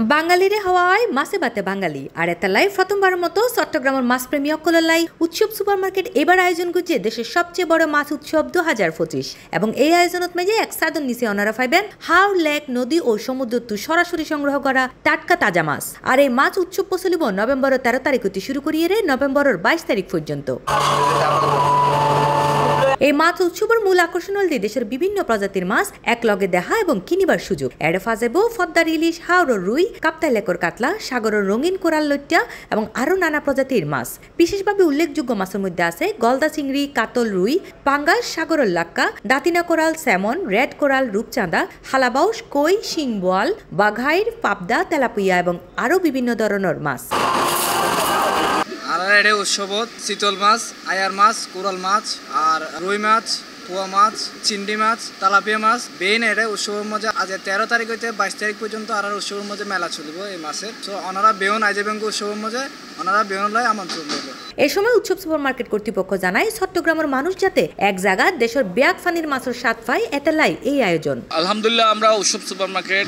বাঙালিরে হওয়ায় মাছে বাতে বাঙালি আর এতালাই প্রথমবারের মতো চট্টগ্রামের মাছপ্রেমী অকললাই উৎসব সুপারমার্কেট এবার আয়োজন করছে দেশের সবচেয়ে বড় মাছ উৎসব 2025 এবং এই আয়োজনত মেজে এক সাদন নিচে অনারা পাইবেন হাওর লেক নদী ও সমুদ্র সরাসরি সংগ্রহ করা টাটকা তাজা মাছ। আর এই মাছ উৎসব প্রচলিব নভেম্বরের 13 তারিখ হতে শুরু করিয়ে নভেম্বরের 22 তারিখ পর্যন্ত। এই মাছ উৎসবের মূল আকর্ষণ হল দেশের বিভিন্ন প্রজাতির মাছ এক লগে দেখা এবং কিনিবার সুযোগ। এড়ে ফাজেব ফদ্দার ইলিশ, হাওড়ের রুই, কাপ্তাই লেকর কাতলা, সাগরের রঙিন কোরাল লইট্টা এবং আরও নানা প্রজাতির মাছ। বিশেষভাবে উল্লেখযোগ্য মাছের মধ্যে আছে গলদা চিংড়ি, কাতল রুই, পাঙ্গাস, সাগরের লাক্কা, দাতিনা কোরাল, স্যামন, রেড কোরাল, রূপচাঁদা, হালাবাউস, কই, শিং বোয়াল, বাঘাইর, পাবদা, তেলাপুইয়া এবং আরও বিভিন্ন ধরনের মাছ। আর এটা উৎসবত চিতল মাছ, আয়ার মাছ, কোরাল মাছ আর রুই মাছ, পোয়া মাছ, চিংড়ি মাছ, তেলাপিয়া মাছ বেন এটা উৎসবের মধ্যে আজ 13 তারিখ হইতে 22 তারিখ পর্যন্ত আর উৎসবের মধ্যে মেলা চলব এই মাছের। তো ওনারা বেউন আইজেবেন উৎসবের মধ্যে ওনারা বেউন লাই আমন্ত্রণ দেবে। এই সময় উৎসব সুপারমার্কেট কর্তৃপক্ষ জানায় চট্টগ্রামের মানুষ যাতে এক জায়গা দেশের ব্যাগ ফানির মাছের স্বাদ পায় এতেলাই এই আয়োজন। আলহামদুলিল্লাহ আমরা উৎসব সুপারমার্কেট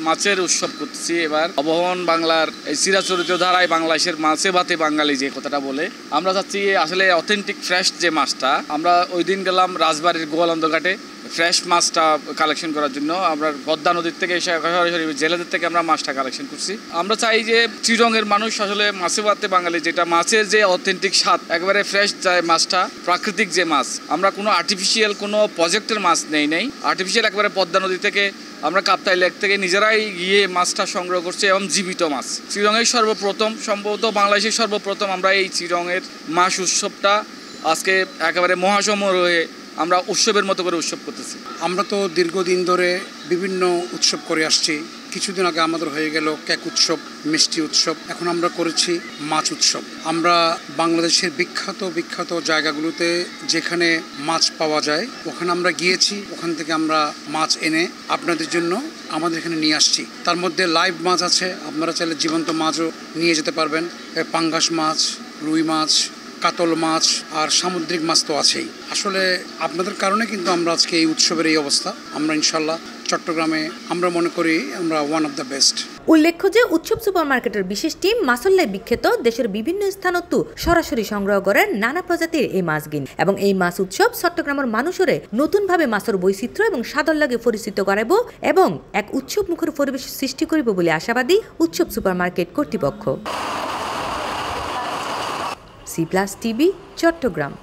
মাছের উৎসব করতেছি এবার। অবহন বাংলার এই চিরাচরিত ধারায় বাংলাদেশের মাছে ভাতে বাঙালি যে কথাটা বলে আমরা চাচ্ছি আসলে অথেন্টিক ফ্রেশ যে মাছটা। আমরা ওই দিন গেলাম রাজবাড়ির গোয়ালন্দ ঘাটে ফ্রেশ মাছটা কালেকশন করার জন্য। আমরা পদ্মা নদীর থেকে সরাসরি জেলেদের থেকে আমরা মাছটা কালেকশন করছি। আমরা চাই যে চিরঙের মানুষ আসলে মাছে ভাতে বাঙালি যেটা মাছের যে অথেন্টিক স্বাদ একেবারে ফ্রেশ যায় মাছটা, প্রাকৃতিক যে মাছ। আমরা কোনো আর্টিফিশিয়াল কোনো প্রজেক্টের মাছ নেই আর্টিফিশিয়াল একেবারে পদ্মা নদী থেকে আমরা কাপ্তাই লেক থেকে নিজেরাই গিয়ে মাছটা সংগ্রহ করছি এবং জীবিত মাছ। চিরঙের সর্বপ্রথম সম্ভবত বাংলাদেশের সর্বপ্রথম আমরা এই চিরঙের মাছ উৎসবটা আজকে একেবারে মহাসমারোহে আমরা উৎসবের মতো করে উৎসব করতেছি। আমরা তো দীর্ঘদিন ধরে বিভিন্ন উৎসব করে আসছি। কিছুদিন আগে আমাদের হয়ে গেল কেক উৎসব, মিষ্টি উৎসব, এখন আমরা করেছি মাছ উৎসব। আমরা বাংলাদেশের বিখ্যাত জায়গাগুলোতে যেখানে মাছ পাওয়া যায় ওখানে আমরা গিয়েছি, ওখান থেকে আমরা মাছ এনে আপনাদের জন্য আমাদের এখানে নিয়ে আসছি। তার মধ্যে লাইভ মাছ আছে, আপনারা চাইলে জীবন্ত মাছও নিয়ে যেতে পারবেন। পাঙ্গাস মাছ, রুই মাছ, কাতল মাছ আর সামুদ্রিক মাছ তো আছেই। আসলে আপনাদের কারণে কিন্তু আমরা আজকে এই উৎসবের এই অবস্থা। আমরা ইনশাল্লাহ চট্টগ্রামে আমরা মনে করি আমরা ওয়ান অফ দ্য বেস্ট। উল্লেখ্য যে উৎসব সুপারমার্কেটের বিশেষ টিম মাছল্লাই বিখ্যাত দেশের বিভিন্ন স্থানত সরাসরি সংগ্রহ করে নানা প্রজাতির এই মাছগিন এবং এই মাছ উৎসব চট্টগ্রামের মানুষরে নতুনভাবে মাছের বৈচিত্র্য এবং স্বাদর লাগে পরিচিত করাইব এবং এক উৎসব মুখর পরিবেশ সৃষ্টি করিব বলে আশাবাদী উৎসব সুপারমার্কেট কর্তৃপক্ষ। C+ TV Chittagong.